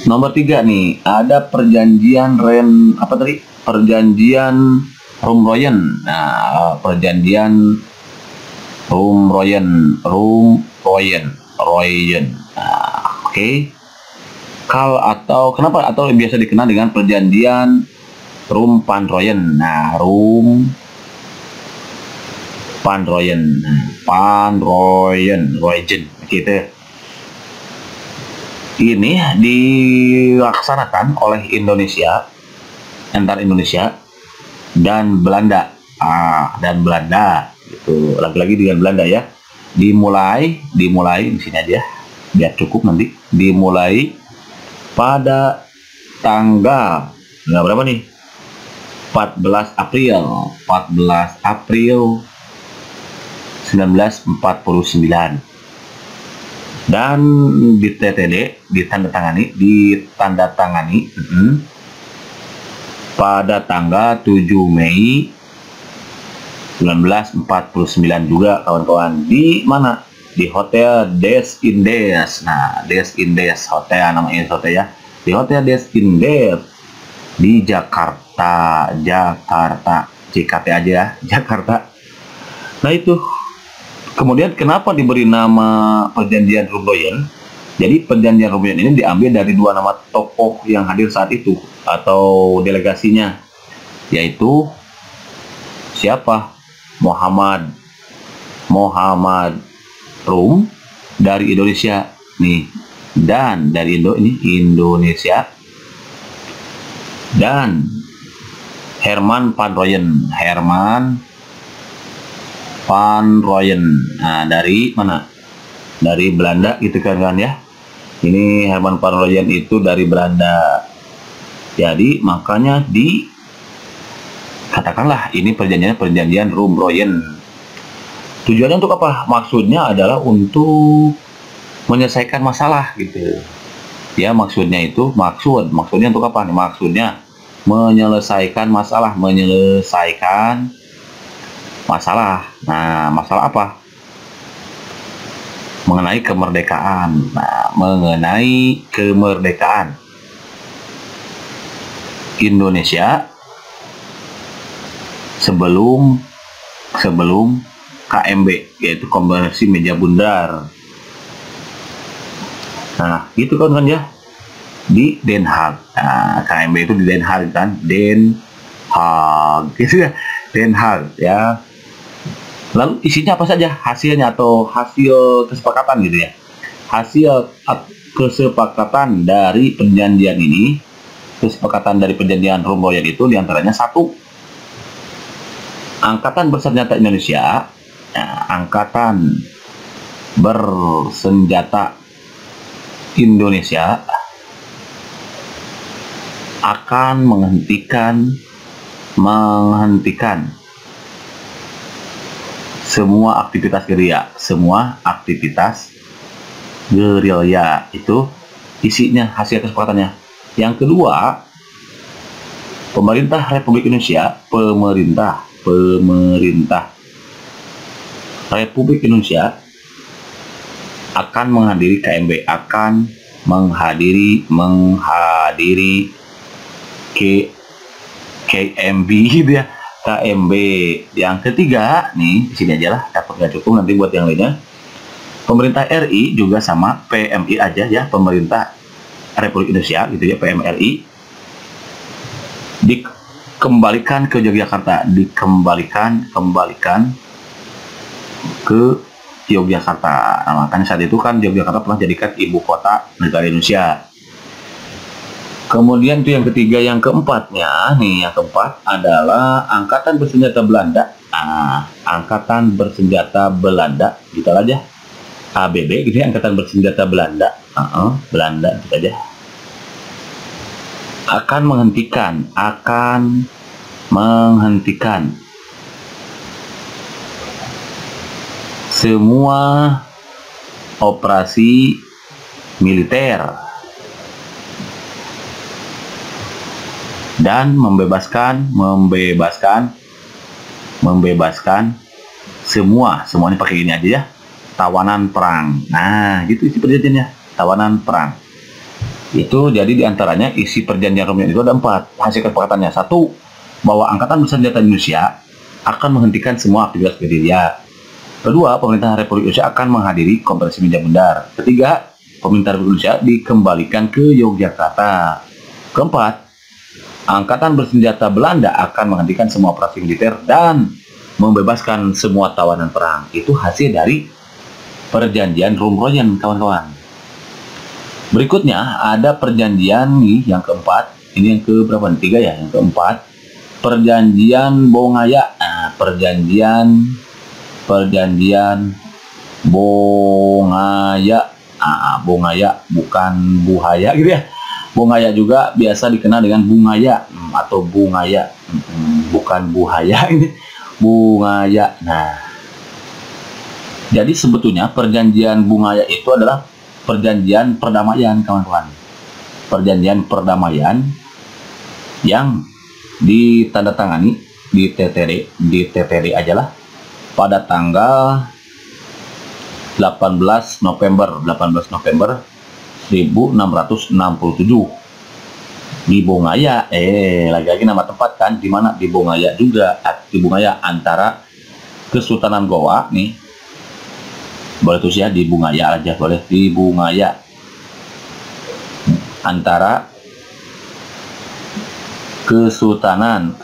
Nomor 3 nih, ada perjanjian apa tadi? Perjanjian Rumroyen. Nah, perjanjian Rumroyen. Nah, oke. Atau kenapa atau biasa dikenal dengan perjanjian Rumpanroyen. Nah, Royen gitu. Ini dilaksanakan oleh Indonesia, antara Indonesia dan Belanda. Gitu. Lagi-lagi dengan Belanda ya. Dimulai di sini aja biar cukup nanti. Dimulai pada tanggal berapa nih? 14 April 1949. Dan ditandatangani pada tanggal 7 Mei 1949 juga kawan-kawan. Di mana? Di Hotel Des Indes. Nah, Des Indes hotel namanya hotel ya. Di Hotel Des Indes di Jakarta. JKT aja ya, Jakarta. Nah, itu. Kemudian kenapa diberi nama Perjanjian Rumroyen? Jadi Perjanjian Rumroyen ini diambil dari dua nama tokoh yang hadir saat itu atau delegasinya, yaitu siapa? Muhammad Rum dari Indonesia nih, dan dari Indonesia, dan Herman Van Royen. Nah, dari mana? Dari Belanda gitu kan ya. Ini Herman Van Royen itu dari Belanda. Jadi makanya katakanlah ini perjanjian Rumroyen. Tujuannya untuk apa? Maksudnya adalah untuk menyelesaikan masalah gitu. Ya, maksudnya untuk apa nih? Maksudnya menyelesaikan masalah. Nah, masalah apa? Mengenai kemerdekaan. Indonesia sebelum KMB, yaitu Konvensi Meja Bundar. Nah, gitu kan ya. Di Den Haag. Nah, KMB itu di Den Haag kan? Den Haag gitu ya. Den Haag ya. Lalu isinya apa saja? Hasilnya atau hasil kesepakatan gitu ya. Hasil kesepakatan dari perjanjian ini, kesepakatan dari perjanjian Rumroyen itu diantaranya 1. Angkatan Bersenjata Indonesia, Angkatan Bersenjata Indonesia akan menghentikan semua aktivitas gerilya. Itu isinya, hasil kesepakatannya. Yang kedua, pemerintah Republik Indonesia Republik Indonesia akan menghadiri KMB, KMB gitu ya. KMB. Yang ketiga nih, di sini aja lah, dapat nggak cukup nanti buat yang lainnya. Pemerintah RI juga sama, PMI aja ya, pemerintah Republik Indonesia gitu ya, PMRI, dikembalikan ke Yogyakarta, dikembalikan ke Yogyakarta. Nah, makanya saat itu kan Yogyakarta pernah jadikan ibu kota negara Indonesia. Kemudian itu yang ketiga. Yang keempatnya nih, yang keempat adalah Angkatan Bersenjata Belanda. Angkatan Bersenjata Belanda, gitu aja, ABB gitu ya, Angkatan Bersenjata Belanda. Belanda gitu aja. Akan menghentikan semua operasi militer dan membebaskan semuanya pakai ini aja ya, tawanan perang. Nah, gitu isi perjanjiannya, tawanan perang. Itu jadi diantaranya isi perjanjian Romeo itu ada 4 hasil kesepakatannya. 1, bahwa Angkatan Bersenjata Indonesia akan menghentikan semua aktivitas gerilya. 2, pemerintah Republik Indonesia akan menghadiri konferensi meja bundar. 3, pemerintah Republik Indonesia dikembalikan ke Yogyakarta. 4, Angkatan Bersenjata Belanda akan menghentikan semua operasi militer dan membebaskan semua tawanan perang. Itu hasil dari perjanjian Rumroyen, kawan-kawan. Berikutnya ada perjanjian nih yang keempat. Ini yang ke berapa? 3 ya, yang keempat. Perjanjian Bongaya. Nah, perjanjian Bongaya. Bongaya bukan Buhaya gitu ya. Bongaya juga biasa dikenal dengan Bungaya atau Bungaya. Bukan Buhaya ini. Bungaya. Nah, jadi sebetulnya perjanjian Bungaya itu adalah perjanjian perdamaian, kawan-kawan. Perjanjian perdamaian yang ditandatangani di TTD aja lah pada tanggal 18 November 1667 di Bongaya. Lagi-lagi nama tempat kan, di mana? Di Bongaya juga, di Bongaya antara Kesultanan Goa nih. Boleh tulis ya, di Bungaya aja boleh, di Bungaya antara Kesultanan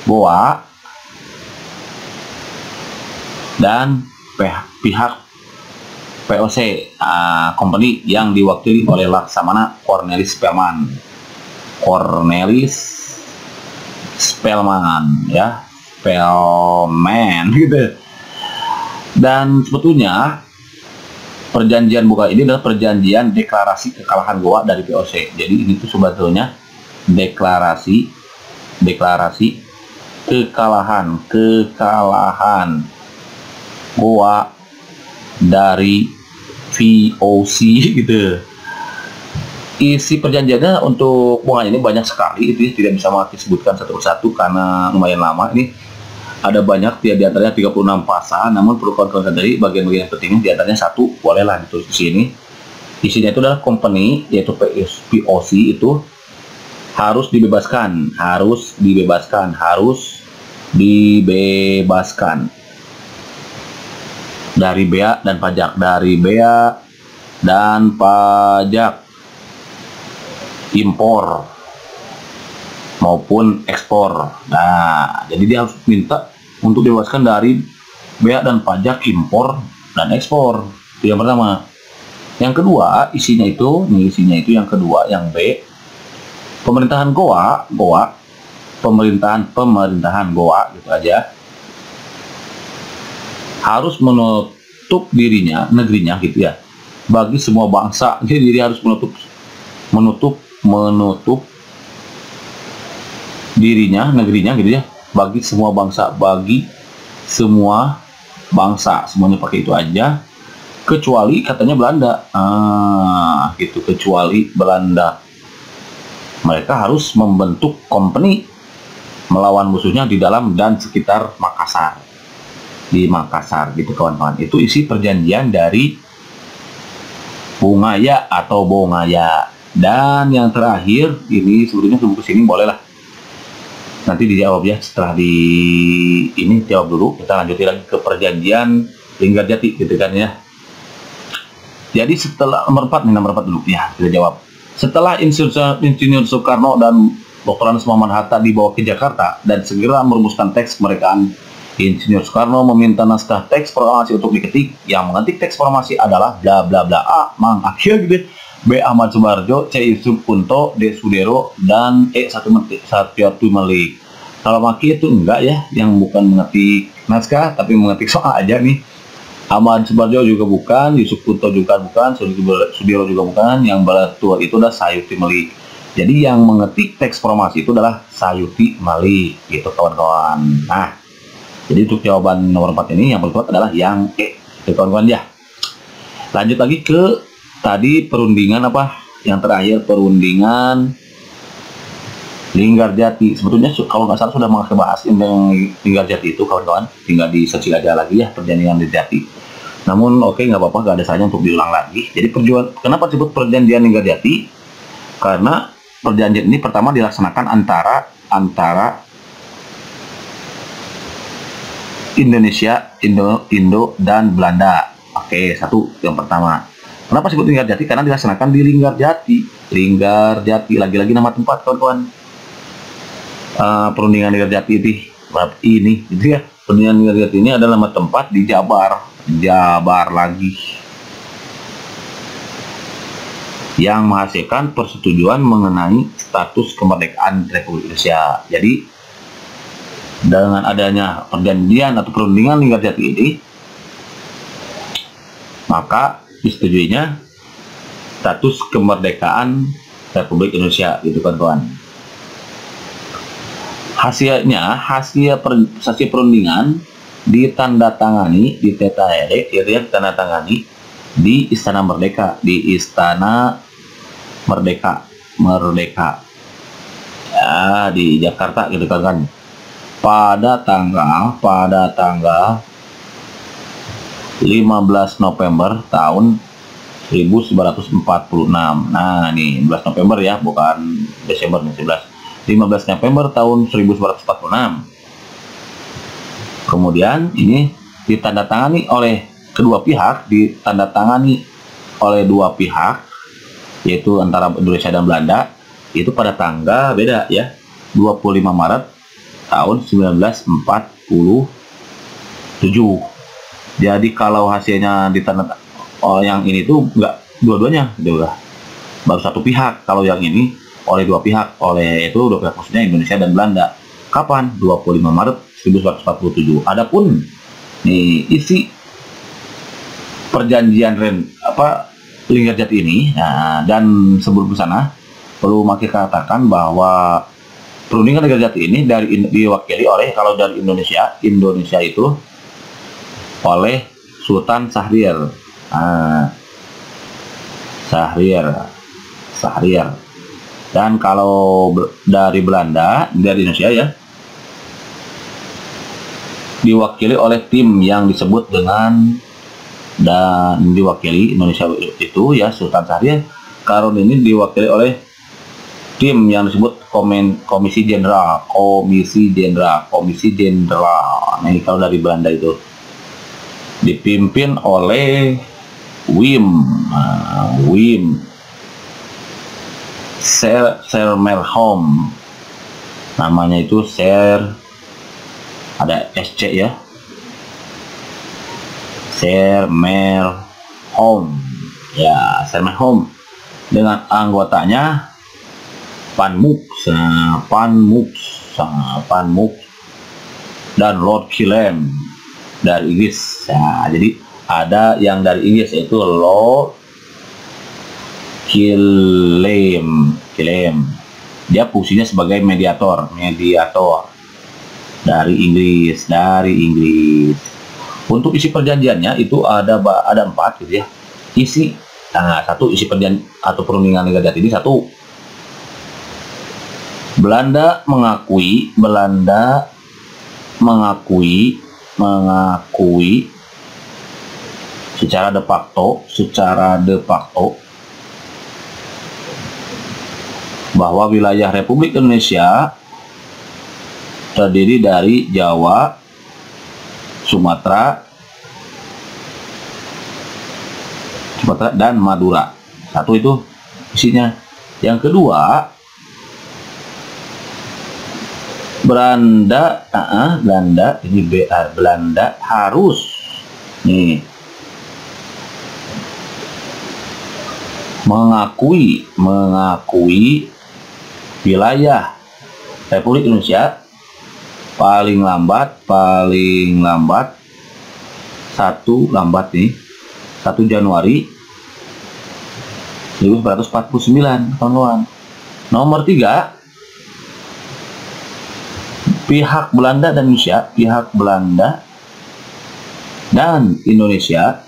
Goa dan pihak POC company yang diwakili oleh Laksamana Cornelis Spelman ya, Spelman gitu. Dan sebetulnya perjanjian Bongaya ini adalah perjanjian deklarasi kekalahan Goa dari POC. Jadi ini tuh sebetulnya deklarasi kekalahan Goa dari VOC gitu. Isi perjanjiannya untuk Bongaya ini banyak sekali, itu ya, tidak bisa disebutkan satu persatu karena lumayan lama. Ini ada banyak, di antaranya 36 pasal, namun perlu kawan-kawan dari bagian-bagian pentingnya, di antaranya 1, bolehlah ditulis di sini. Isinya itu adalah company, yaitu POC itu harus dibebaskan dari bea dan pajak, impor maupun ekspor. Nah, jadi dia harus minta untuk dibebaskan dari bea dan pajak impor dan ekspor. Itu yang pertama. Yang kedua, isinya itu yang kedua, yang B, pemerintahan Goa, pemerintahan Goa gitu aja, harus menutup negerinya gitu ya, bagi semua bangsa. Jadi dia harus menutup negerinya gitu ya, bagi semua bangsa, semuanya pakai itu aja, kecuali katanya Belanda. Gitu, kecuali Belanda. Mereka harus membentuk company melawan musuhnya di dalam dan sekitar Makassar. Di Makassar gitu, kawan-kawan. Itu isi perjanjian dari Bungaya atau Bongaya. Dan yang terakhir, ini sebetulnya sebelum kesini bolehlah nanti dijawab ya, setelah ini jawab dulu, kita lanjutin lagi ke perjanjian Linggarjati gitu kan ya. Jadi setelah nomor 4 dulu ya, kita jawab. Setelah Insinyur Soekarno dan Dr. Andes Muhammad Hatta dibawa ke Jakarta dan segera merumuskan teks kemerdekaan, Insinyur Soekarno meminta naskah teks proklamasi untuk diketik. Yang mengetik teks proklamasi adalah bla bla bla A. Mang Akhil gitu, B. Ahmad Subarjo, C. Yusuf Punto, D. Sudero, dan E. Satyatu Malik. Kalau Maki itu enggak ya, yang bukan mengetik naskah tapi mengetik soal aja nih. Ahmad Subarjo juga bukan, Yusuf Punto juga bukan, Sudero juga bukan. Yang balatua itu adalah Sayuti Malik. Jadi yang mengetik teks proklamasi itu adalah Sayuti Malik gitu, kawan-kawan. Nah, jadi untuk jawaban nomor 4 ini yang paling kuat adalah yang E, kawan-kawan ya. Lanjut lagi ke tadi perundingan apa? Yang terakhir perundingan Linggarjati. Sebetulnya kalau nggak salah sudah bahas yang Linggarjati itu, kawan-kawan. Tinggal di search aja lagi ya, perjanjian Linggarjati. Namun oke, nggak apa-apa, nggak ada salahnya untuk diulang lagi. Jadi kenapa disebut perjanjian Linggarjati? Karena perjanjian ini pertama dilaksanakan antara Indonesia, Indo dan Belanda. Oke, satu yang pertama. Kenapa disebut Linggarjati? Karena dilaksanakan di Linggarjati. Linggarjati, lagi-lagi nama tempat, kawan-kawan. Perundingan Linggarjati ini gitu ya. Perundingan Linggarjati ini adalah nama tempat di Jabar lagi, yang menghasilkan persetujuan mengenai status kemerdekaan Republik Indonesia. Jadi dengan adanya perjanjian atau perundingan Linggarjati ini, maka disetujuinya status kemerdekaan Republik Indonesia, gitu kan kawan. Hasil perundingan ditandatangani di TTHR, ditandatangani di Istana Merdeka, ya, di Jakarta, gitu kan, pada tanggal 15 November tahun 1946. Nah, nih 15 November ya, bukan Desember nih, 15 November tahun 1946. Kemudian ini ditandatangani oleh kedua pihak, yaitu antara Indonesia dan Belanda, itu pada tanggal beda ya, 25 Maret tahun 1947. Jadi kalau hasilnya yang ini tuh enggak dua-duanya, baru satu pihak. Kalau yang ini oleh dua pihak, maksudnya Indonesia dan Belanda. Kapan? 25 Maret 1947. Adapun nih isi perjanjian Linggarjati ini, nah, dan sebelum ke sana perlu katakan bahwa perundingan Linggarjati ini diwakili oleh, kalau dari Indonesia itu oleh Sultan Syahrir. Syahrir. Dan kalau dari Indonesia ya, diwakili oleh tim yang disebut dengan, dan diwakili Indonesia itu ya Sultan Syahrir. Kalau ini diwakili oleh tim yang disebut Komisi Jenderal. Nah, ini kalau dari Belanda itu dipimpin oleh Wim Sermerhom, namanya itu ada SC ya, Sermerhom ya, Sermerhom, dengan anggotanya Panmux dan Lord Killam dari Inggris. Nah, jadi ada yang dari Inggris, yaitu Lord Killam. Dia fungsinya sebagai mediator dari Inggris. Untuk isi perjanjiannya itu ada 4 gitu ya. Satu isi perjanjian atau perundingan Linggarjati ini, satu, Belanda mengakui secara de facto bahwa wilayah Republik Indonesia terdiri dari Jawa, Sumatera dan Madura. Satu itu isinya. Yang kedua, Belanda harus mengakui wilayah Republik Indonesia paling lambat 1 Januari 1949, kawan-kawan. Nomor 3, pihak Belanda dan Indonesia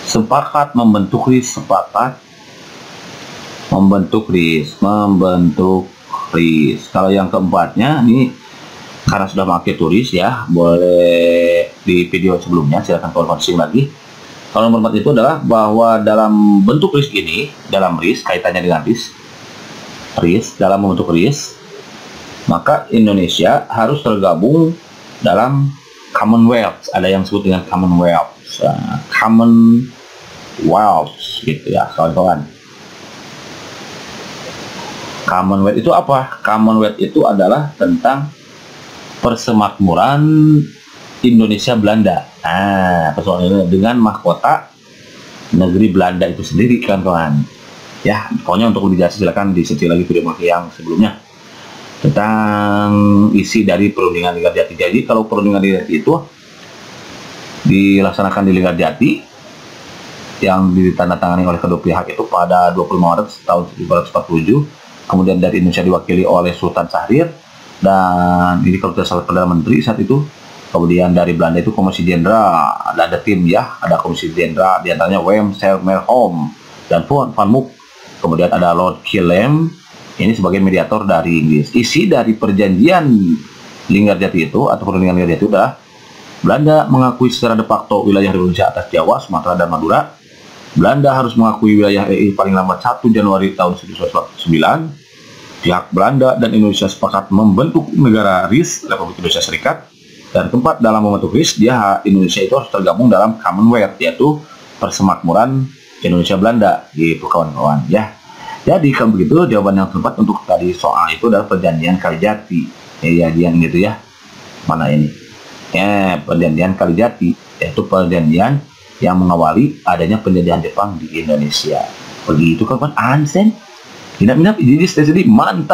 sepakat membentuk RIS. Kalau yang keempatnya ini karena sudah memakai turis ya, boleh di video sebelumnya silahkan kawan-kawan simak lagi. Kalau nomor 4 itu adalah bahwa dalam bentuk RIS ini, dalam RIS kaitannya dengan RIS dalam membentuk RIS, maka Indonesia harus tergabung dalam Commonwealth. Ada yang disebut dengan Commonwealth, Commonwealth gitu ya kawan-kawan. Commonwealth itu apa? Commonwealth itu adalah tentang persemakmuran Indonesia Belanda. Nah, persoalannya dengan mahkota negeri Belanda itu sendiri kawan-kawan. Ya, pokoknya untuk lebih jelas silakan disearch lagi video yang sebelumnya tentang isi dari perundingan Linggarjati. Jadi kalau perundingan Linggarjati itu dilaksanakan di Linggarjati yang ditandatangani oleh kedua pihak itu pada 25 Maret tahun 1947. Kemudian dari Indonesia diwakili oleh Sultan Syahrir, dan ini kalau tidak salah Perdana Menteri saat itu. Kemudian dari Belanda itu Komisi Jenderal, ada tim ya, ada Komisi Jenderal, diantaranya Wim Sermerholm dan Van Mook. Kemudian ada Lord Killam, ini sebagai mediator dari Inggris. Isi dari perjanjian Linggarjati itu atau perundingan Linggarjati itu adalah Belanda mengakui secara de facto wilayah Indonesia atas Jawa, Sumatera, dan Madura. Belanda harus mengakui wilayah RI paling lambat 1 Januari tahun 1949. Pihak Belanda dan Indonesia sepakat membentuk negara RIS, Republik Indonesia Serikat. Dan keempat, dalam membentuk RIS, Indonesia itu harus tergabung dalam Commonwealth, yaitu persemakmuran Indonesia Belanda, gitu kawan-kawan ya. Jadi kalau begitu jawaban yang tepat untuk tadi soal itu adalah perjanjian Kalijati. Ya, yang gitu ya. Mana ini? Ya, perjanjian Kalijati, yaitu perjanjian yang mengawali adanya penjajahan Jepang di Indonesia. Begitu kawan-kawan, Ansen. Minap-minap, jadi mantap.